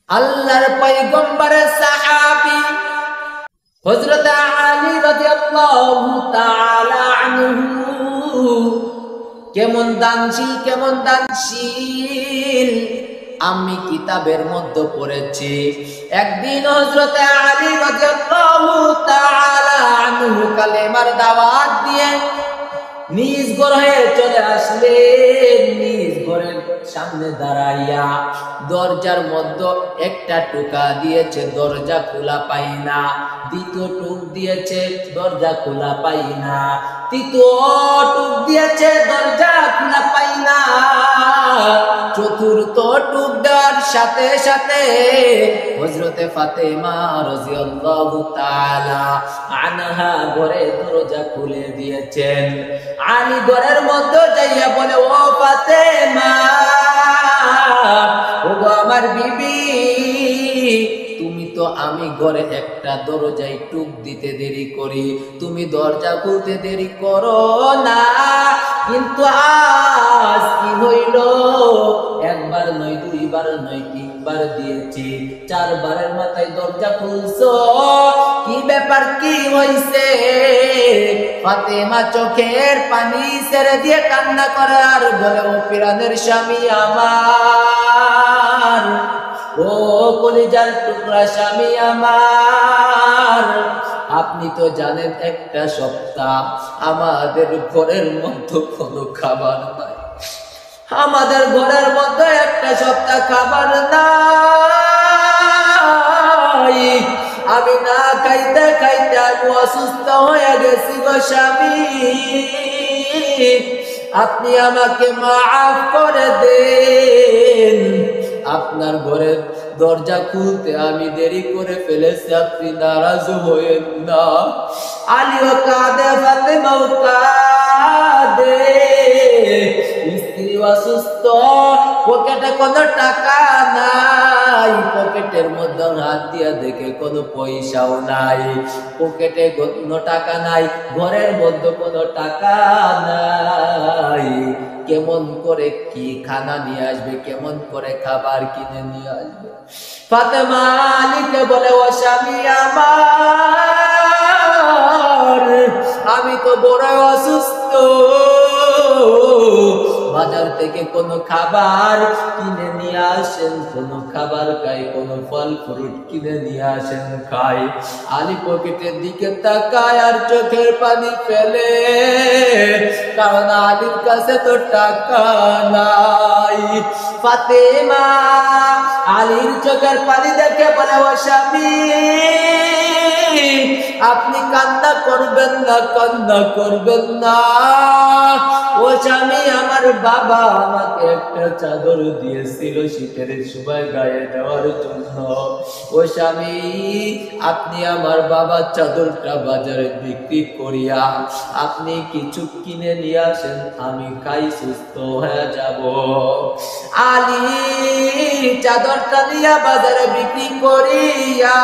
আল্লাহর পয়গম্বরের সাহাবী হযরত আলী রাদিয়াল্লাহু তাআলা আনহু কেমন দানশীল আমি কিতাবের মধ্যে পড়েছি। একদিন হযরত আলী রাদিয়াল্লাহু তাআলা আনহু কালেমার দাওয়াত দিয়ে নিজ ঘরে চলে আসলেন। নিজ ঘরের সামনে দাঁড়াইয়া দরজার মধ্যে একটা টোকা দিয়েছে, দরজা খোলা পাই না। দ্বিতীয় টুক দিয়েছে, দরজা খোলা পাই না। তৃতীয় টুক দিয়েছে, দরজা খোলা পাই না। চতুর্থ টুক দেওয়ার সাথে সাথে হযরতে ফাতেমা রাদিয়াল্লাহু তাআলা আনহা ঘরে দরজা খুলে দিয়েছেন। আলী ঘরের মধ্যে যাইয়া বলে, ও ফাতেমা, ওগো আমার বিবি, তুমি তো আমি ঘরে একটা দরজায় টুক দিতে দেরি করি, তুমি দরজা খুলতে দেরি করো না, কিন্তু আজ কি হইল? একবার নয়, দুইবার নয়, তিনবার দিয়েছি, চারবারের মাথায় দরজা খুলছো, কি ব্যাপার, কি হইছে? ফাতেমা চোখের পানি ছেড়ে দিয়ে কান্না করে আর বলে, ও প্রাণের স্বামী আমার, ও কলিজার টুকরা স্বামী আমার, আপনি তো জানেন একটা সপ্তাহ আমাদের ঘরের মধ্যে কোনো খাবার নাই, আমাদের ঘরের মধ্যে একটা সপ্তাহ খাবার নাই। আমি না খাইতে খাইতে আমি অসুস্থ হয়ে গেছি গো স্বামী, আপনি আমাকে মাফ করে দেন। আপনার ঘরের দরজা খুলতে আমি দেরি করে ফেলেছি, আপনি নারাজ হয়েন না। আলীও কাঁদে, ফাতেমাও কাঁদে, স্ত্রী অসুস্থ, পকেটে কোনো টাকা নাই, পকেটের মধ্যে হাত দিয়া দেখে কোনো পয়সাও নাই, পকেটে কোনো টাকা নাই, ঘরের মধ্যে কোনো টাকা নাই। কেমন করে কি খানা নিয়ে আসবে, কেমন করে খাবার কিনে নিয়ে আসবে? ফাতেমা আলীকে বলে, ও স্বামী আমার, আমি তো বড় অসুস্থ, বাজার থেকে কোনো খাবার কিনে নিয়ে আসেন, কোনো খাবার খাই, কোনো ফল ফ্রুট কিনে নিয়ে আসেন খাই। আলী পকেটের দিকে তাকায় আর চোখের পানি ফেলে, কারণ আলীর কাছে তো টাকা নাই। ফাতেমা আলীর চোখের পানি দেখে বলে, ও স্বামী, আপনি কান্না করবেন না, কান্না করবেন না। ও স্বামী, আমার বাবা আমাকে একটা চাদর দিয়েছিল শীতের সময় গায়ে দেওয়ার জন্য। ও স্বামী, আপনি আমার বাবার চাদরটা বাজারে বিক্রি করিয়া আপনি কিছু কিনে নিয়ে আসেন, আমি খাই, সুস্থ হয়ে যাব। আলী চাদরটা নিয়ে বাজারে বিক্রি করিয়া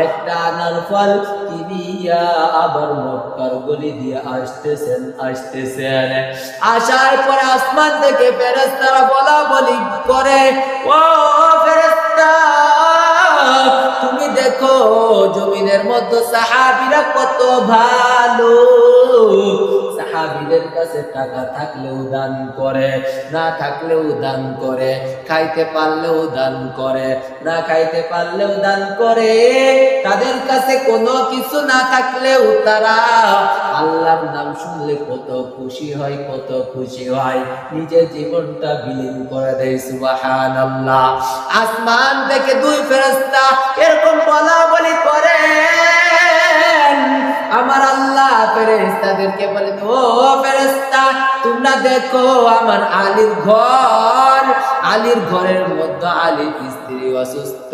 একটা আনার ফল কিনিয়া আবার মক্কার গলি দিয়ে আসতেছেন। আসার পরে আসমান থেকে ফেরেশতারা বলা বলি করে, ও ফেরেশতা, তুমি দেখো জমিনের মধ্যে সাহাবীরা কত ভালো, সাহাবীদের কাছে টাকা থাকলেও দান করে, না থাকলেও দান করে, খাইতে পারলেও দান করে, না খাইতে পারলেও দান করে, তাদের কাছে কোনো কিছু না থাকলেও তারা আল্লাহর নাম শুনলে কত খুশি হয়, কত খুশি হয়, নিজের জীবনটা বিলীন করে দেয়। সুবহানাল্লাহ। আসমান থেকে দুই ফেরেশতা এরকম বলা বলি করে, আমার আল্লাহ ফেরেশতাদেরকে বলে, ও ফেরেশতা, তোমরা দেখো আমার আলীর ঘর, আলীর ঘরের মধ্যে আলীর স্ত্রী অসুস্থ,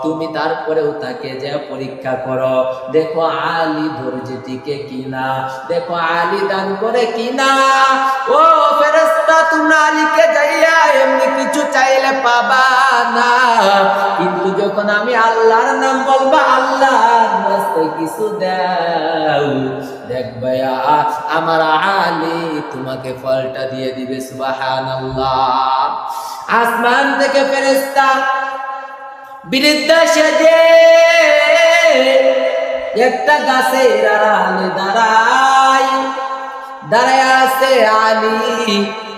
তুমি তারপরেও তাকে যে পরীক্ষা করো, দেখো আলী ধৈর্য টিকে কিনা, দেখো আলী দান করে কিনা। ও ফেরেশতা, তোমরা আলীকে যাইয়া এমনি কিছু চাইলে পাবা না, কিন্তু যখন আমি আল্লাহর নাম বলবো, আল্লাহর রাস্তায় কিছু দাও, দেখবে আমার আলী তোমাকে ফলটা দিয়ে দিবে। সুবহানাল্লাহ। আসমান থেকে ফেরেশতা বৃদ্ধা সেজে একটা গাছের আড়ালে দাঁড়ায় আছে। আলী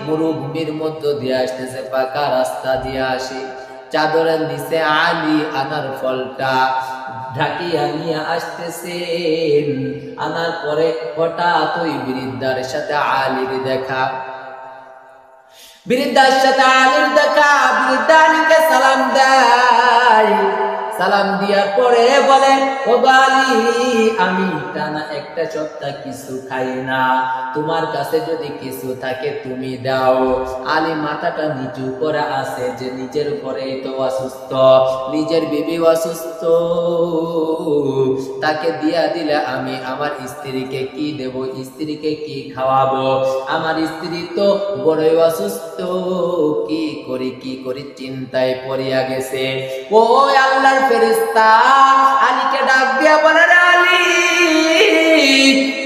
মরুভূমির মধ্য দিয়ে আসতেছে, পাকা রাস্তা দিয়ে আসে। চাদরের নিচে আলী আনার ফলটা ঢাকিয়া নিয়ে আসতেছেন। আনার পরে হঠাৎ ওই বৃদ্ধার সাথে আলীর দেখা। বৃদ্ধার সাথে আলীর দেখা। বৃদ্ধা আলীকে সালাম দেয়। সালাম দিয়ার পরে বলে, ও আলী, আমি টানা একটা সপ্তাহ কিছু খাই না, তোমার কাছে যদি কিছু থাকে তুমি দাও। আলী মাথাটা নিচু করে আছে যে নিজের ঘরে তো অসুস্থ, নিজের বিবি অসুস্থ, তাকে দিয়া দিলে আমি আমার স্ত্রীকে কি দেব, স্ত্রীকে কি খাওয়াবো? আমার স্ত্রী তো বড়ই অসুস্থ, কি করি চিন্তায় পড়িয়া গেছে। ও আল্লাহর ফেরেশতা আলীকে ডাক দিয়া বলে, আলী,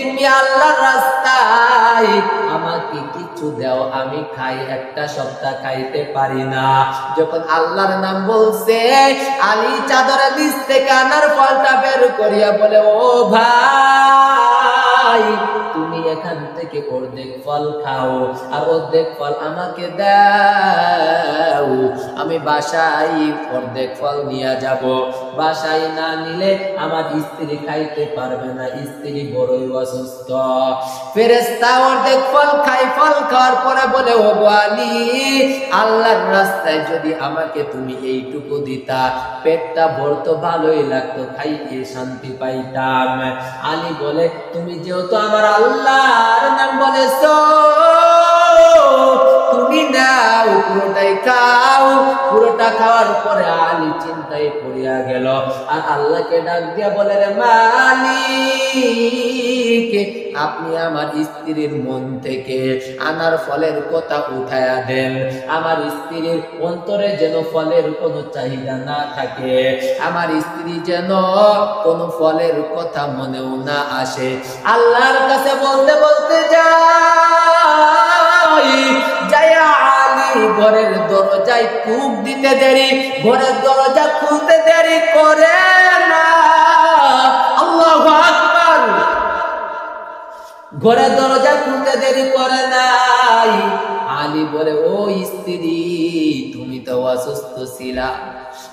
তুমি আল্লাহর রাস্তায় আমাকে কিছু দাও, আমি খাই, একটা সপ্তাহ খাইতে পারি না। যখন আল্লাহর নাম বলছে, আলী চাদরের নিচ থেকে আনার ফলটা বের করিয়া বলে, ও ভাই, তুমি এখান থেকে অর্ধেক ফল খাও আর অর্ধেক ফল আমাকে দাও। আমি বাসায় অর্ধেক ফল নিয়ে যাব। বাসায় না নিলে আমার স্ত্রী খাইতে পারবে না, স্ত্রী বড়ই অসুস্থ। ফেরেশতা অর্ধেক ফল খাই। ফল খাওয়ার পরে বলে, ও আলী, আল্লাহর রাস্তায় যদি আমাকে তুমি এইটুকু দিতা, পেটটা ভরতো, ভালোই লাগতো, খাইতে শান্তি পাইতাম। আলী বলে, তুমি যেহেতু আমার আল্লাহর নাম বলেছো, তুমি নাও, পুরোটাই খাও। পুরোটা খাওয়ার পরে আলী চিন্তায় পড়িয়া গেল আর আল্লাহকে ডাক দিয়া বলে, রে মালিক, আপনি আমার স্ত্রীর মন থেকে আনার ফলের কথা উঠায়া দেন। আমার স্ত্রীর অন্তরে যেন ফলের কোনো চাহিদা না থাকে, আমার স্ত্রী যেন কোনো ফলের কথা মনেও না আসে। আল্লাহর কাছে বলতে বলতে যাই আলী ঘরের দরজায় কুক দিতে দেরি, ঘরের দরজা খুলতে দেরি করে না। আল্লাহু আকবার। ঘরের দরজা খুলতে দেরি করে নাই। আলী বলে, ও স্ত্রী, তুমি তো অসুস্থ ছিলা,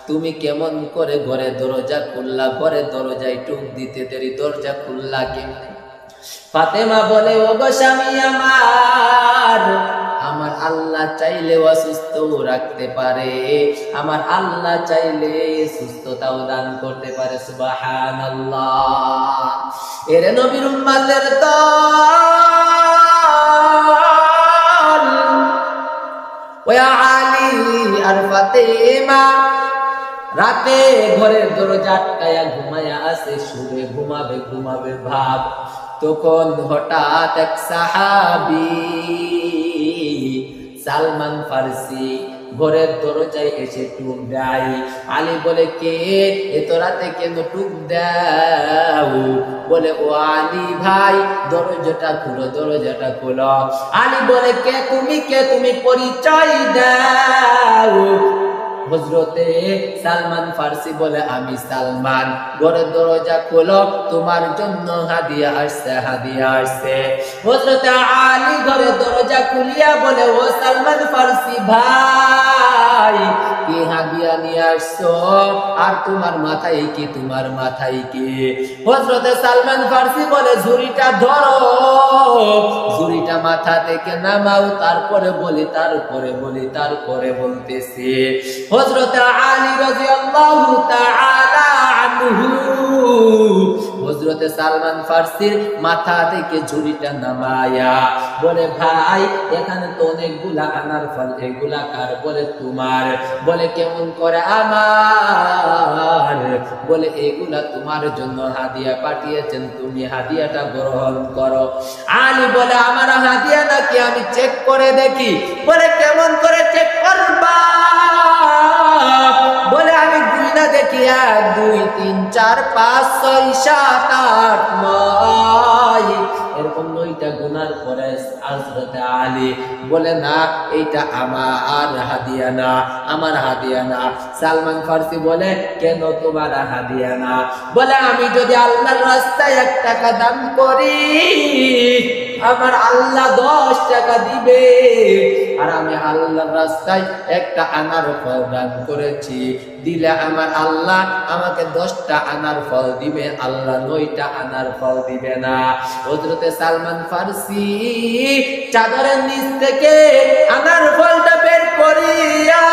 তুমি কেমন করে ঘরের দরজা খুললা? ঘরের দরজায় টুক দিতে দেরি, দরজা খুললা কেমন? ফাতেমা বলে, ও গো স্বামী আমার, আমার আল্লাহ চাইলে অসুস্থ রাখতে পারে, আমার আল্লাহ চাইলে সুস্থতাও দান করতে পারে। সুবহানাল্লাহ। এর নবীর উম্মতের দল, ও আলী আর ফাতেমা রাতে ঘরের দরজা আটকায়া ঘুমায়া আছে, শুয়ে ঘুমাবে ভাব। তখন হঠাৎ এক সাহাবী সালমান ফারসি ঘরের দরজায় এসে টুক দেয়। আলী বলে, কে এত রাতে কেন টুক দাও? বলে, ও আলী ভাই, দরজাটা খুলো, দরজাটা খুলো। আলী বলে, কে তুমি পরিচয় দাও। হযরতে সালমান ফারসি বলে, আমি সালমান। ঘরের দরজা খোলো, তোমার জন্য হাদিয়া আসছে। হযরতে আলী ঘরের দরজা খুলিয়া বলে, ও সালমান ফারসি ভাই, কি হাদিয়া নিয়ে আসছো? আর তোমার মাথায় কি? হযরতে সালমান ফারসি বলে, ঝুড়িটা ধরো, ঝুড়িটা মাথা থেকে নামাও, তারপরে বলতেছে। হযরত আলী রাদিয়াল্লাহু তাআলা আনহু হযরত সালমান ফারসির মাথা থেকে ঝুড়িটা নামায়া বলে, ভাই, এখানে তো অনেকগুলা আনার ফল, এগুলা কার? বলে, তোমার। বলে, কেমন করে আমার? বলে, এগুলা তোমার জন্য হাদিয়া পাঠিয়েছেন, তুমি হাদিয়াটা গ্রহণ করো। আলী বলে, আমার হাদিয়া নাকি? আমি চেক করে দেখি। বলে, কেমন করে চেক করবা? বলে, আমি গুইনা দেখি, 1 2 3 4 5 6 7 8 9, এরকম 9টা গুনার পরে হযরত আলী বলে, না এইটা আমার হাদিয়া না, আমার হাদিয়া না। সালমান ফারসি বলে, কেন তোমার হাদিয়া না? বলে, আমি যদি আল্লাহর রাস্তায় 1 টাকা দান করি আমার আল্লাহ 10 টাকা দিবে, আর আমি আল্লাহর রাস্তায় 1টা আনার ফল দান করেছি, দিলে আমার আল্লাহ আমাকে 10টা আনার ফল দিবে, আল্লাহ 9টা আনার ফল দিবে না। হযরত সালমান ফারসি চাদরের নিচ থেকে আনার ফলটা বের করিয়া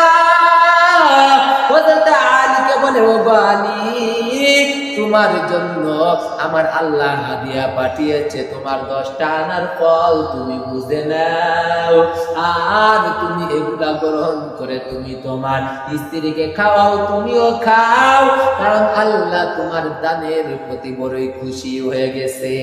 হযরত আলীকে বলে, ও আলী, তোমার জন্য আমার আল্লাহ হাদিয়া পাঠিয়েছে, তোমার 10টা আনার ফল তুমি বুঝে নাও, আর তুমি এগুলা গ্রহণ করে তুমি তোমার স্ত্রীকে খাওয়াও, তুমিও খাও, কারণ আল্লাহ তোমার দানের প্রতি বড়ই খুশি হয়ে গেছে।